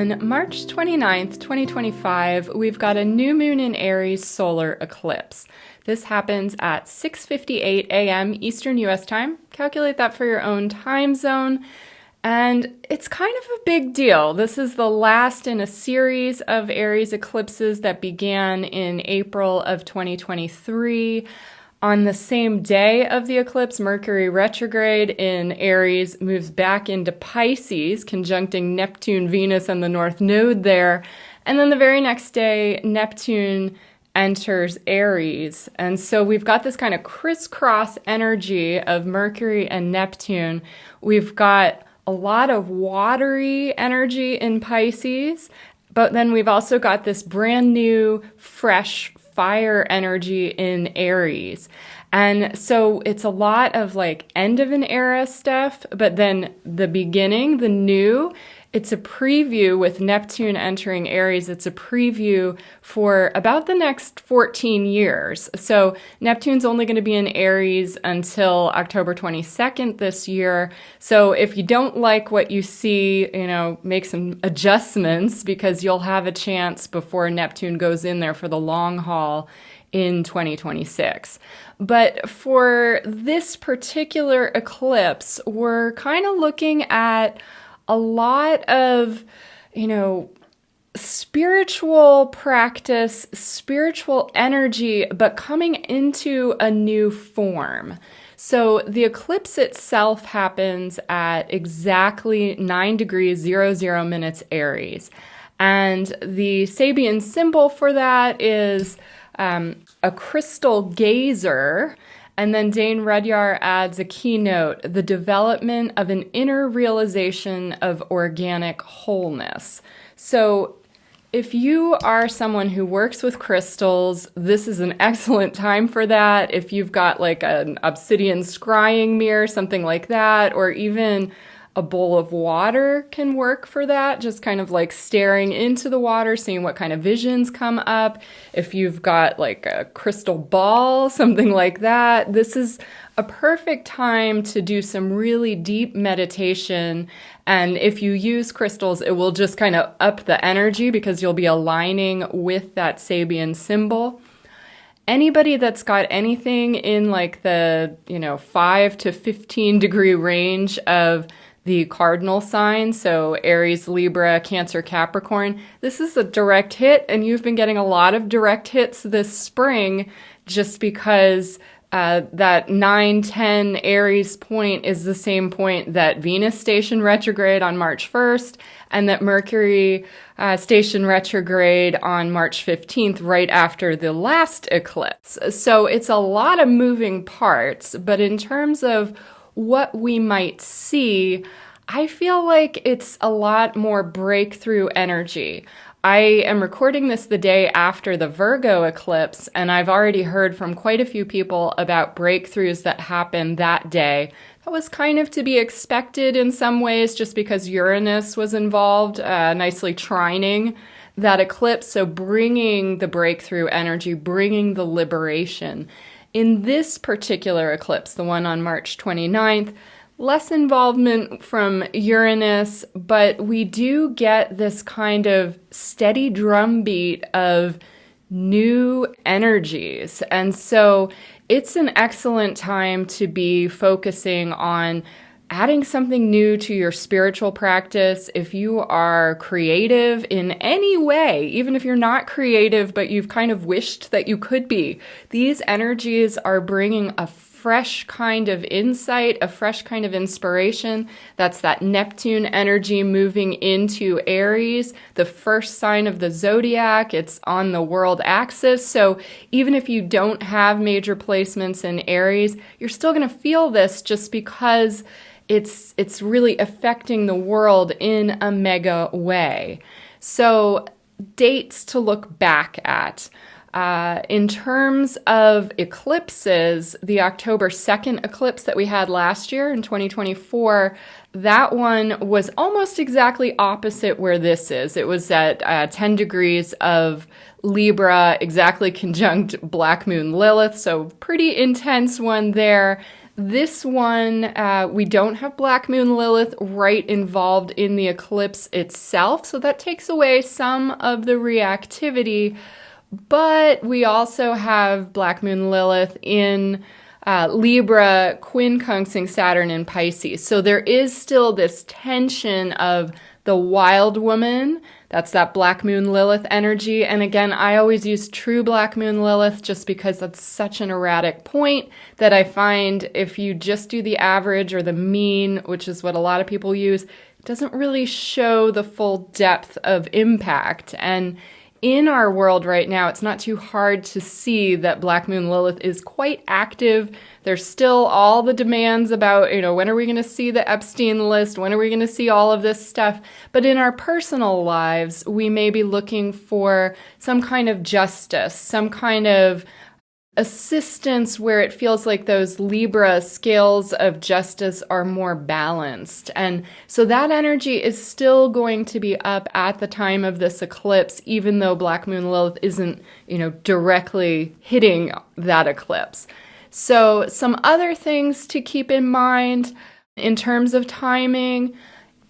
On March 29th, 2025, we've got a new moon in Aries solar eclipse. This happens at 6:58 a.m. Eastern US time. Calculate that for your own time zone. And it's kind of a big deal. This is the last in a series of Aries eclipses that began in April of 2023. On the same day of the eclipse, Mercury retrograde in Aries moves back into Pisces, conjuncting Neptune, Venus, and the North Node there. And then the very next day, Neptune enters Aries. And so we've got this kind of crisscross energy of Mercury and Neptune. We've got a lot of watery energy in Pisces, but then we've also got this brand new, fresh fire energy in Aries. And so it's a lot of like end of an era stuff, but then the beginning, the new, it's a preview with Neptune entering Aries. It's a preview for about the next 14 years. So Neptune's only going to be in Aries until October 22nd this year. So if you don't like what you see, make some adjustments because you'll have a chance before Neptune goes in there for the long haul in 2026. But for this particular eclipse, we're kind of looking at a lot of, spiritual practice, spiritual energy, but coming into a new form. So the eclipse itself happens at exactly 9 degrees 00 minutes Aries. And the Sabian symbol for that is a crystal gazer. And then Dane Rudyard adds a keynote, the development of an inner realization of organic wholeness. So if you are someone who works with crystals, this is an excellent time for that. If you've got like an obsidian scrying mirror, something like that, or even a bowl of water can work for that, just kind of like staring into the water, seeing what kind of visions come up. If you've got like a crystal ball, something like that, this is a perfect time to do some really deep meditation. And if you use crystals, it will just kind of up the energy because you'll be aligning with that Sabian symbol. Anybody that's got anything in like the, 5 to 15 degree range of the cardinal signs, so Aries, Libra, Cancer, Capricorn, this is a direct hit, and you've been getting a lot of direct hits this spring just because that 9-10 Aries point is the same point that Venus station retrograde on March 1st and that Mercury station retrograde on March 15th, right after the last eclipse. So it's a lot of moving parts, but in terms of what we might see, I feel like it's a lot more breakthrough energy. I am recording this the day after the Virgo eclipse, and I've already heard from quite a few people about breakthroughs that happened that day. That was kind of to be expected in some ways, just because Uranus was involved, nicely trining that eclipse, so bringing the breakthrough energy, bringing the liberation. In this particular eclipse, the one on March 29th, less involvement from Uranus, but we do get this kind of steady drumbeat of new energies. And so it's an excellent time to be focusing on adding something new to your spiritual practice. If you are creative in any way, even if you're not creative, but you've kind of wished that you could be, these energies are bringing a fresh kind of insight, a fresh kind of inspiration. That's that Neptune energy moving into Aries, the first sign of the zodiac. It's on the world axis. So even if you don't have major placements in Aries, you're still going to feel this just because it's really affecting the world in a mega way. So dates to look back at. In terms of eclipses, the October 2nd eclipse that we had last year in 2024, that one was almost exactly opposite where this is. It was at 10 degrees of Libra, exactly conjunct Black Moon Lilith, so pretty intense one there. This one, we don't have Black Moon Lilith right involved in the eclipse itself, so that takes away some of the reactivity, but we also have Black Moon Lilith in Libra, quincunxing Saturn in Pisces. So there is still this tension of the wild woman. That's that Black Moon Lilith energy. And again, I always use true Black Moon Lilith just because that's such an erratic point that I find if you just do the average or the mean, which is what a lot of people use, it doesn't really show the full depth of impact. And in our world right now, it's not too hard to see that Black Moon Lilith is quite active. There's still all the demands about, when are we going to see the Epstein list? When are we going to see all of this stuff? But in our personal lives, we may be looking for some kind of justice, some kind of assistance where it feels like those Libra scales of justice are more balanced. And so that energy is still going to be up at the time of this eclipse, even though Black Moon Lilith isn't, directly hitting that eclipse. So some other things to keep in mind in terms of timing.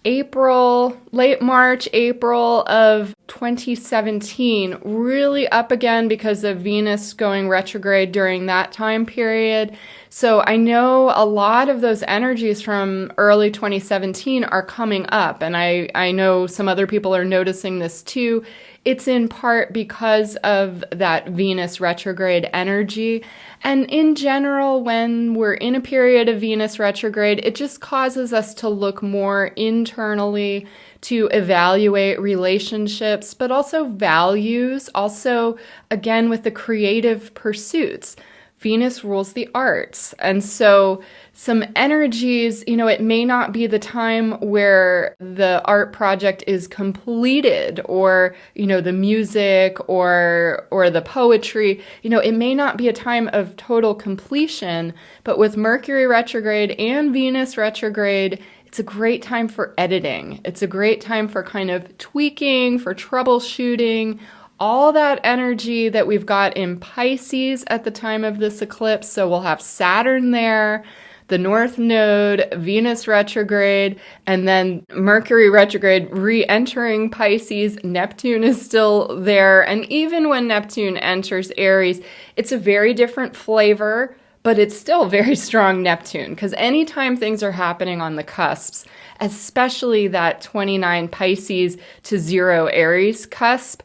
Late March, April of 2017, really up again because of Venus going retrograde during that time period. So I know a lot of those energies from early 2017 are coming up, and I know some other people are noticing this too. It's in part because of that Venus retrograde energy. And in general, when we're in a period of Venus retrograde, it just causes us to look more internally, to evaluate relationships, but also values. Also, again, with the creative pursuits. Venus rules the arts. And so some energies, it may not be the time where the art project is completed or, the music or the poetry, it may not be a time of total completion, but with Mercury retrograde and Venus retrograde, it's a great time for editing. It's a great time for kind of tweaking, for troubleshooting, all that energy that we've got in Pisces at the time of this eclipse. So we'll have Saturn there, the North Node, Venus retrograde, and then Mercury retrograde re-entering Pisces. Neptune is still there. And even when Neptune enters Aries, it's a very different flavor, but it's still very strong Neptune, because anytime things are happening on the cusps, especially that 29 Pisces to 0 Aries cusp,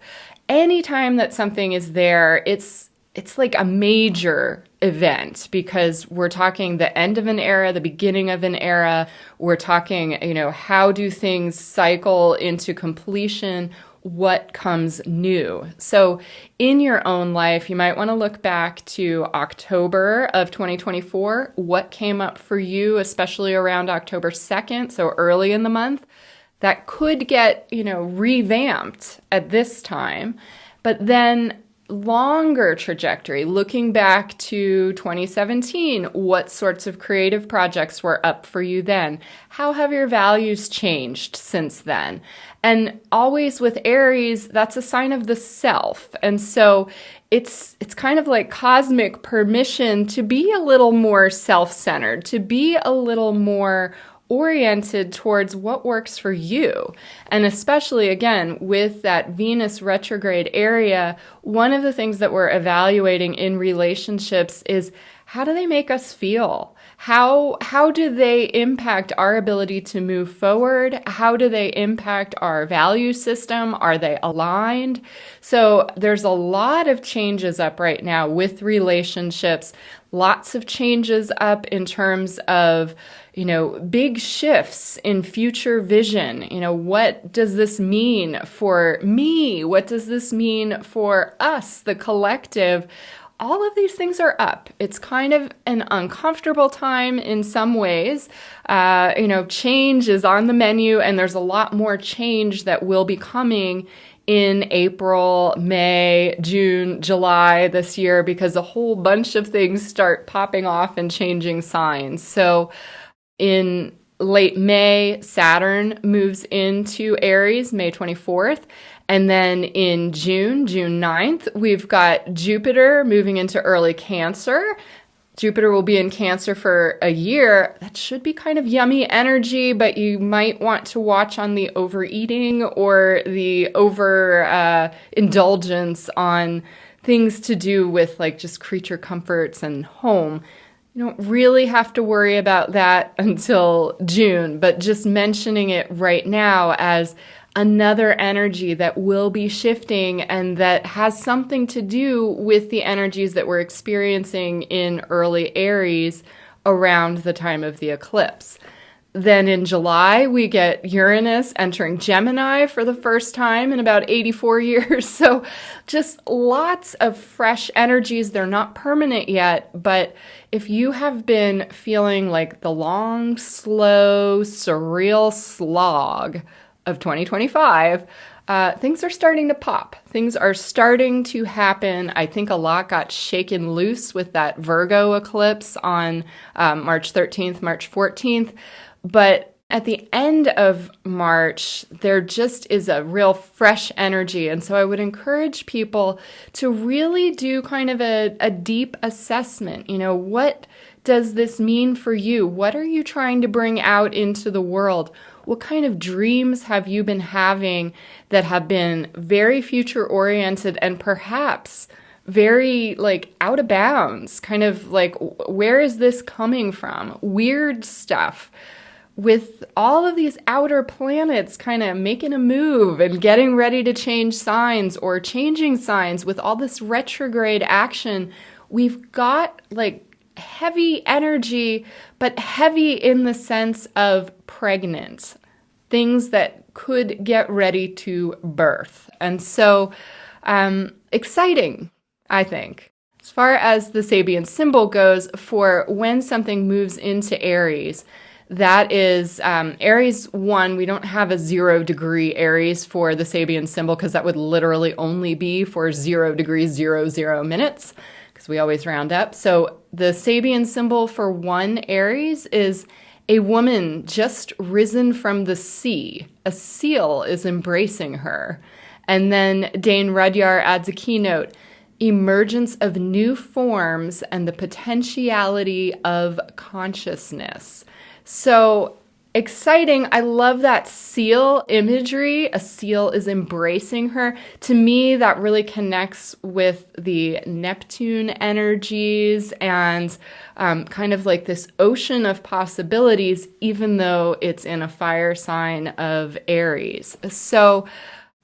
anytime that something is there, it's like a major event, because we're talking the end of an era, the beginning of an era. We're talking, how do things cycle into completion? What comes new? So in your own life, you might want to look back to October of 2024. What came up for you, especially around October 2nd, so early in the month? That could get, revamped at this time. But then longer trajectory, looking back to 2017, what sorts of creative projects were up for you then? How have your values changed since then? And always with Aries, that's a sign of the self. And so it's kind of like cosmic permission to be a little more self-centered, to be a little more oriented towards what works for you. And especially, again, with that Venus retrograde area, one of the things that we're evaluating in relationships is, how do they make us feel? How do they impact our ability to move forward? How do they impact our value system? Are they aligned? So there's a lot of changes up right now with relationships, lots of changes up in terms of, big shifts in future vision. What does this mean for me? What does this mean for us, the collective? All of these things are up. It's kind of an uncomfortable time in some ways. Change is on the menu, and there's a lot more change that will be coming in April, May, June, July this year, because a whole bunch of things start popping off and changing signs. So in late May, Saturn moves into Aries, May 24th. And then in June 9th, we've got Jupiter moving into early Cancer. Jupiter will be in Cancer for a year. That should be kind of yummy energy, but you might want to watch on the overeating or the over indulgence on things to do with like just creature comforts and home. You don't really have to worry about that until June, but just mentioning it right now as another energy that will be shifting and that has something to do with the energies that we're experiencing in early Aries around the time of the eclipse. Then in July, we get Uranus entering Gemini for the first time in about 84 years. So just lots of fresh energies. They're not permanent yet, but if you have been feeling like the long, slow, surreal slog of 2025, things are starting to pop. Things are starting to happen. I think a lot got shaken loose with that Virgo eclipse on March 13th, March 14th. But at the end of March, there just is a real fresh energy. And so I would encourage people to really do kind of a deep assessment. You know, what does this mean for you? What are you trying to bring out into the world? What kind of dreams have you been having that have been very future oriented and perhaps very like out of bounds? Kind of like, where is this coming from? Weird stuff. With all of these outer planets kind of making a move and getting ready to change signs or changing signs with all this retrograde action, we've got like heavy energy, but heavy in the sense of pregnant, things that could get ready to birth. And so exciting, I think. As far as the Sabian symbol goes, for when something moves into Aries, that is Aries 1. We don't have a 0 degree Aries for the Sabian symbol because that would literally only be for 0 degrees 00 minutes because we always round up. So the Sabian symbol for 1 Aries is a woman just risen from the sea. A seal is embracing her. And then Dane Rudyard adds a keynote: emergence of new forms and the potentiality of consciousness. So exciting. I love that seal imagery. A seal is embracing her. To me, that really connects with the Neptune energies and kind of like this ocean of possibilities, even though it's in a fire sign of Aries. So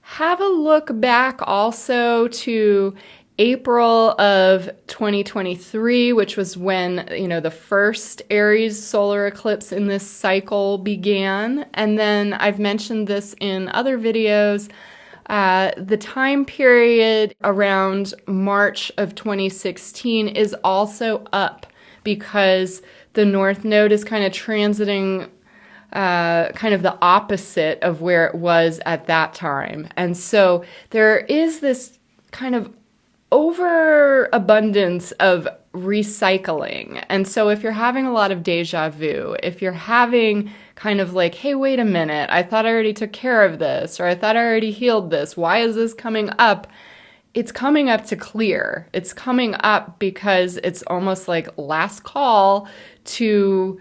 have a look back also to April of 2023, which was when, the first Aries solar eclipse in this cycle began. And then I've mentioned this in other videos. The time period around March of 2016 is also up because the North Node is kind of transiting kind of the opposite of where it was at that time. And so there is this kind of overabundance of recycling. And so if you're having a lot of deja vu, if you're having kind of like, hey, wait a minute, I thought I already took care of this, or I thought I already healed this, why is this coming up? It's coming up to clear. It's coming up because it's almost like last call to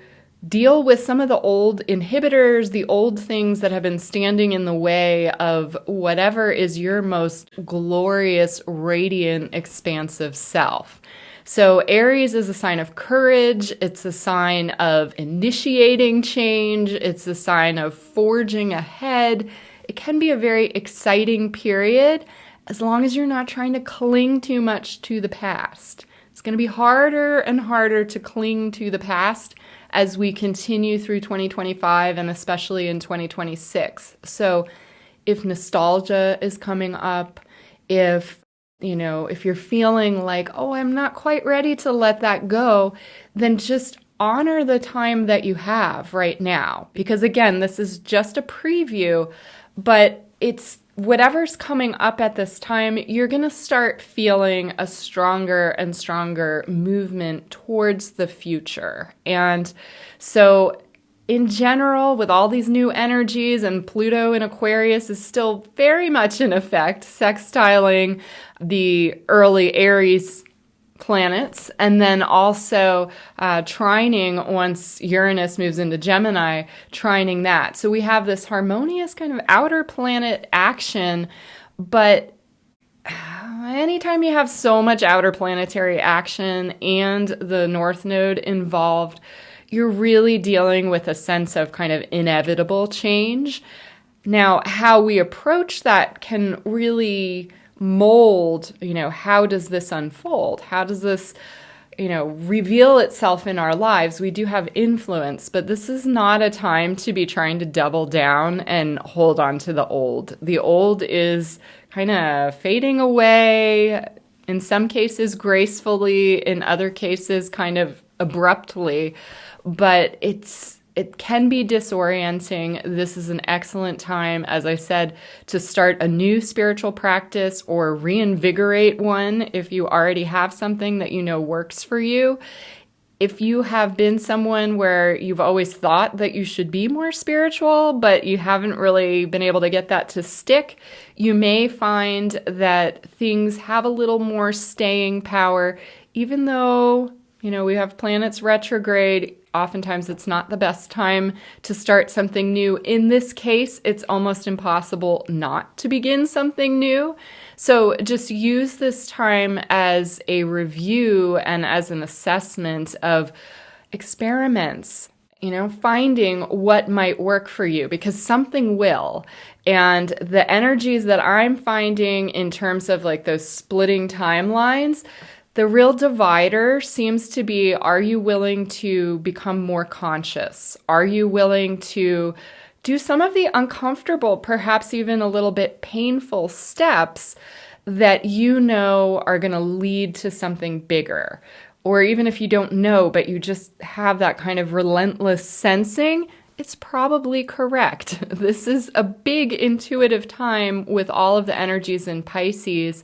deal with some of the old inhibitors, the old things that have been standing in the way of whatever is your most glorious, radiant, expansive self. So Aries is a sign of courage. It's a sign of initiating change. It's a sign of forging ahead. It can be a very exciting period as long as you're not trying to cling too much to the past. It's going to be harder and harder to cling to the past as we continue through 2025 and especially in 2026. So if nostalgia is coming up, if you're feeling like, oh, I'm not quite ready to let that go, then just honor the time that you have right now. Because again, this is just a preview, but it's whatever's coming up at this time, you're going to start feeling a stronger and stronger movement towards the future. And so in general, with all these new energies, and Pluto in Aquarius is still very much in effect, sextiling the early Aries planets, and then also trining once Uranus moves into Gemini, trining that. So we have this harmonious kind of outer planet action, but anytime you have so much outer planetary action and the North Node involved, you're really dealing with a sense of kind of inevitable change. Now, how we approach that can really mold, how does this unfold? How does this, reveal itself in our lives? We do have influence, but this is not a time to be trying to double down and hold on to the old. The old is kind of fading away, in some cases gracefully, in other cases kind of abruptly, but it can be disorienting. This is an excellent time, as I said, to start a new spiritual practice or reinvigorate one if you already have something that you know works for you. If you have been someone where you've always thought that you should be more spiritual, but you haven't really been able to get that to stick, you may find that things have a little more staying power, even though, we have planets retrograde. Oftentimes it's not the best time to start something new. In this case, it's almost impossible not to begin something new. So just use this time as a review and as an assessment of experiments, finding what might work for you, because something will. And the energies that I'm finding in terms of like those splitting timelines, the real divider seems to be, are you willing to become more conscious? Are you willing to do some of the uncomfortable, perhaps even a little bit painful steps that are going to lead to something bigger? Or even if you don't know, but you just have that kind of relentless sensing, it's probably correct. This is a big intuitive time with all of the energies in Pisces.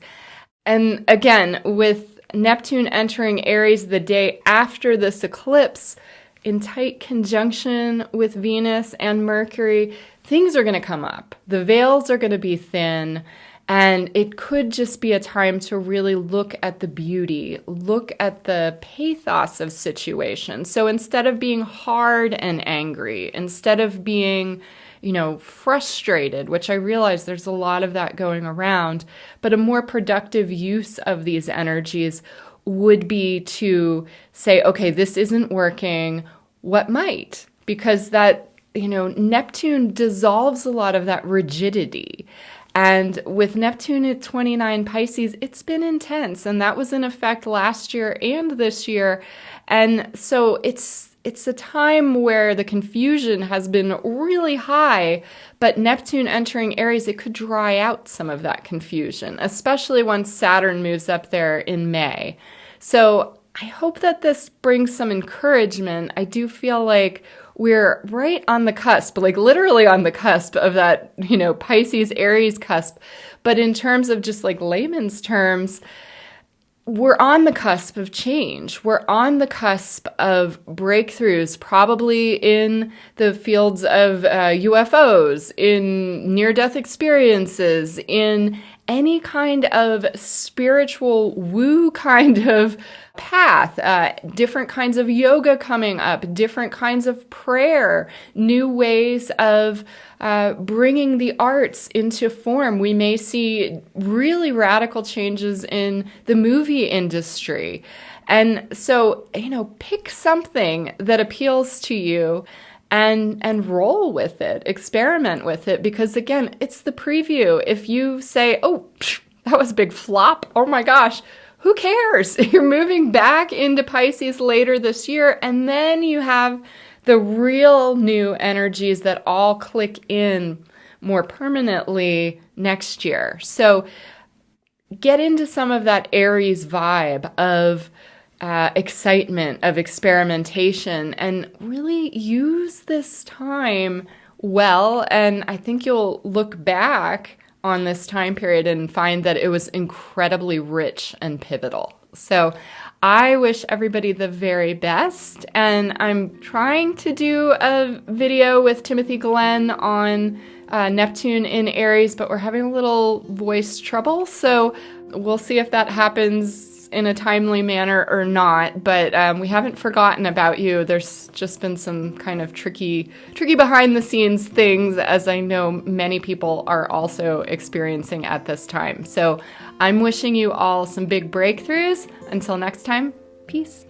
And again, with Neptune entering Aries the day after this eclipse, in tight conjunction with Venus and Mercury, things are going to come up. The veils are going to be thin, and it could just be a time to really look at the beauty, look at the pathos of situations. So instead of being hard and angry, instead of being frustrated, which I realize there's a lot of that going around, but a more productive use of these energies would be to say, okay, this isn't working. What might? Because that, Neptune dissolves a lot of that rigidity. And with Neptune at 29 Pisces, it's been intense. And that was in effect last year and this year. And so it's a time where the confusion has been really high, but Neptune entering Aries, it could dry out some of that confusion, especially once Saturn moves up there in May. So I hope that this brings some encouragement. I do feel like we're right on the cusp, like literally on the cusp of that, Pisces Aries cusp. But in terms of just like layman's terms, we're on the cusp of change. We're on the cusp of breakthroughs, probably in the fields of UFOs, in near-death experiences, in any kind of spiritual woo kind of path, different kinds of yoga coming up, different kinds of prayer, new ways of bringing the arts into form. We may see really radical changes in the movie industry. And so, pick something that appeals to you and roll with it, experiment with it, because again, it's the preview. If you say, oh, that was a big flop, oh my gosh, who cares? You're moving back into Pisces later this year, and then you have the real new energies that all click in more permanently next year. So get into some of that Aries vibe of excitement, of experimentation, and really use this time well. And I think you'll look back on this time period and find that it was incredibly rich and pivotal. So I wish everybody the very best. And I'm trying to do a video with Timothy Glenn on Neptune in Aries, but we're having a little voice trouble. So we'll see if that happens this in a timely manner or not, but we haven't forgotten about you. There's just been some kind of tricky behind the scenes things, as I know many people are also experiencing at this time. So I'm wishing you all some big breakthroughs. Until next time, peace.